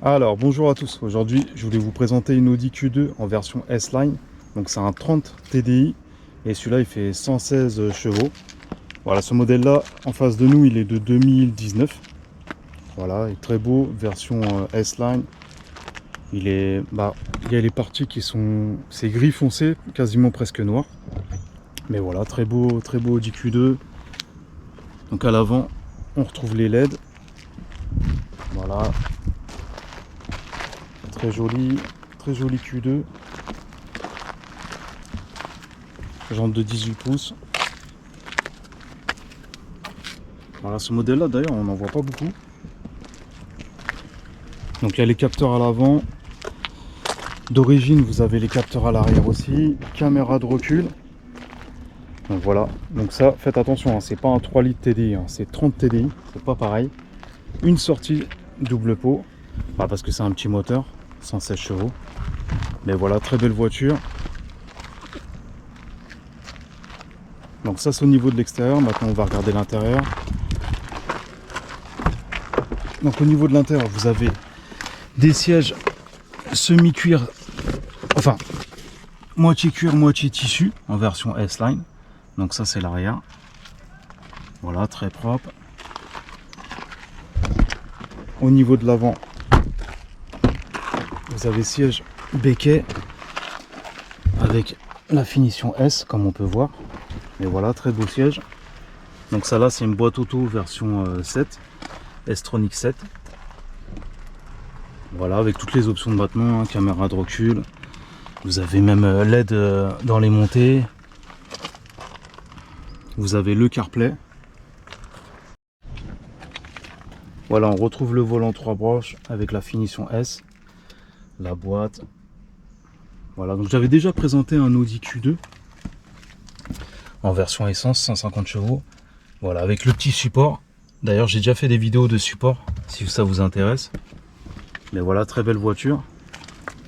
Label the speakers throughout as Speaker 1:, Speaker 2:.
Speaker 1: Alors bonjour à tous, aujourd'hui je voulais vous présenter une Audi Q2 en version S-Line. Donc c'est un 30 TDI et celui-là il fait 116 chevaux. Voilà, ce modèle là en face de nous il est de 2019. Voilà, il est très beau, version S-Line. Il y a les parties qui sont, c'est gris foncé, quasiment presque noir. Mais voilà, très beau Audi Q2. Donc à l'avant on retrouve les LED. Voilà. Très joli Q2. Jantes de 18 pouces. Voilà, ce modèle là d'ailleurs on n'en voit pas beaucoup. Donc il y a les capteurs à l'avant. D'origine vous avez les capteurs à l'arrière aussi. Caméra de recul. Donc voilà, donc ça faites attention, hein, c'est pas un 3 litres TDI, hein, c'est 30 TDI, c'est pas pareil. Une sortie double pot, parce que c'est un petit moteur, 116 chevaux. Mais voilà, très belle voiture. Donc ça c'est au niveau de l'extérieur, maintenant on va regarder l'intérieur. Donc au niveau de l'intérieur vous avez des sièges semi-cuir, enfin moitié cuir, moitié tissu en version S-Line. Donc ça c'est l'arrière. Voilà, très propre. Au niveau de l'avant, vous avez siège becquet avec la finition S comme on peut voir. Mais voilà, très beau siège. Donc ça là c'est une boîte auto version 7, S-Tronic 7. Voilà, avec toutes les options de battement, hein, caméra de recul. Vous avez même LED dans les montées. Vous avez le CarPlay. Voilà, on retrouve le volant 3 broches avec la finition S. La boîte. Voilà, donc j'avais déjà présenté un Audi Q2 en version essence, 150 chevaux. Voilà, avec le petit support. D'ailleurs, j'ai déjà fait des vidéos de support si ça vous intéresse. Mais voilà, très belle voiture.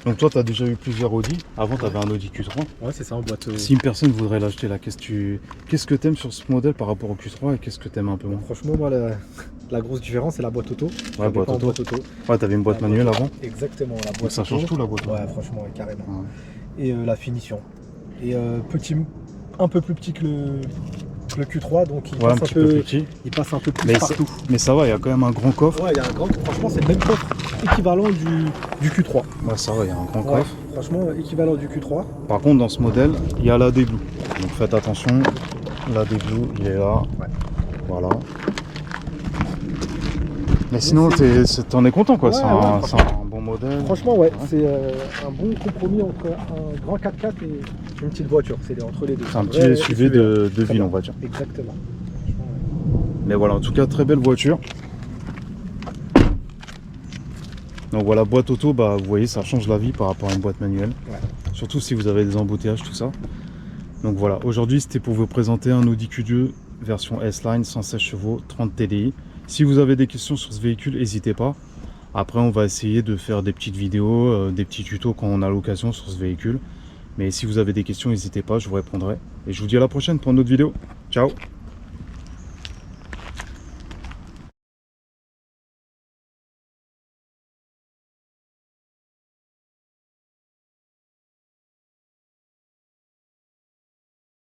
Speaker 1: Donc toi, tu as déjà eu plusieurs Audi. Avant, tu avais un Audi Q3.
Speaker 2: Ouais, c'est ça, en boîte.
Speaker 1: Si une personne voudrait l'acheter là, qu'est-ce que tu aimes sur ce modèle par rapport au Q3 et qu'est-ce que tu aimes un peu moins?
Speaker 2: Franchement, moi, la grosse différence, c'est la boîte auto.
Speaker 1: Ouais, boîte auto. Ouais, tu avais une boîte manuelle avant.
Speaker 2: Exactement, la boîte
Speaker 1: Donc ça
Speaker 2: auto.
Speaker 1: change tout la boîte.
Speaker 2: Ouais, franchement, ouais, carrément.
Speaker 1: Ouais.
Speaker 2: Et la finition. Et un peu plus petit que le Q3, donc il,
Speaker 1: Ouais,
Speaker 2: passe,
Speaker 1: un petit peu plus petit.
Speaker 2: il passe un peu plus
Speaker 1: Mais
Speaker 2: partout.
Speaker 1: Mais ça va, il y a quand même un grand coffre.
Speaker 2: Ouais, il y a un grand. Franchement, c'est le même coffre équivalent du Q3.
Speaker 1: Ouais, ça va, il y a un grand
Speaker 2: Ouais,
Speaker 1: coffre.
Speaker 2: franchement, équivalent du Q3.
Speaker 1: Par contre, dans ce modèle, il y a l'AD Blue. Donc faites attention, l'AD Blue, il est là.
Speaker 2: Ouais.
Speaker 1: Voilà. Mais sinon, t'en es content quoi,
Speaker 2: Ouais,
Speaker 1: c'est un bon modèle.
Speaker 2: Franchement, ouais, c'est un bon compromis entre un grand 4x4 et une petite voiture. C'est entre les deux.
Speaker 1: C'est un petit SUV de ville, on va dire.
Speaker 2: Exactement.
Speaker 1: Mais voilà, en tout cas, très belle voiture. Donc voilà, boîte auto, vous voyez, ça change la vie par rapport à une boîte manuelle.
Speaker 2: Ouais.
Speaker 1: Surtout si vous avez des embouteillages, tout ça. Donc voilà, aujourd'hui, c'était pour vous présenter un Audi Q2 version S-Line, 116 chevaux, 30 TDI. Si vous avez des questions sur ce véhicule, n'hésitez pas. Après, on va essayer de faire des petites vidéos, des petits tutos quand on a l'occasion sur ce véhicule. Mais si vous avez des questions, n'hésitez pas, je vous répondrai. Et je vous dis à la prochaine pour une autre vidéo. Ciao!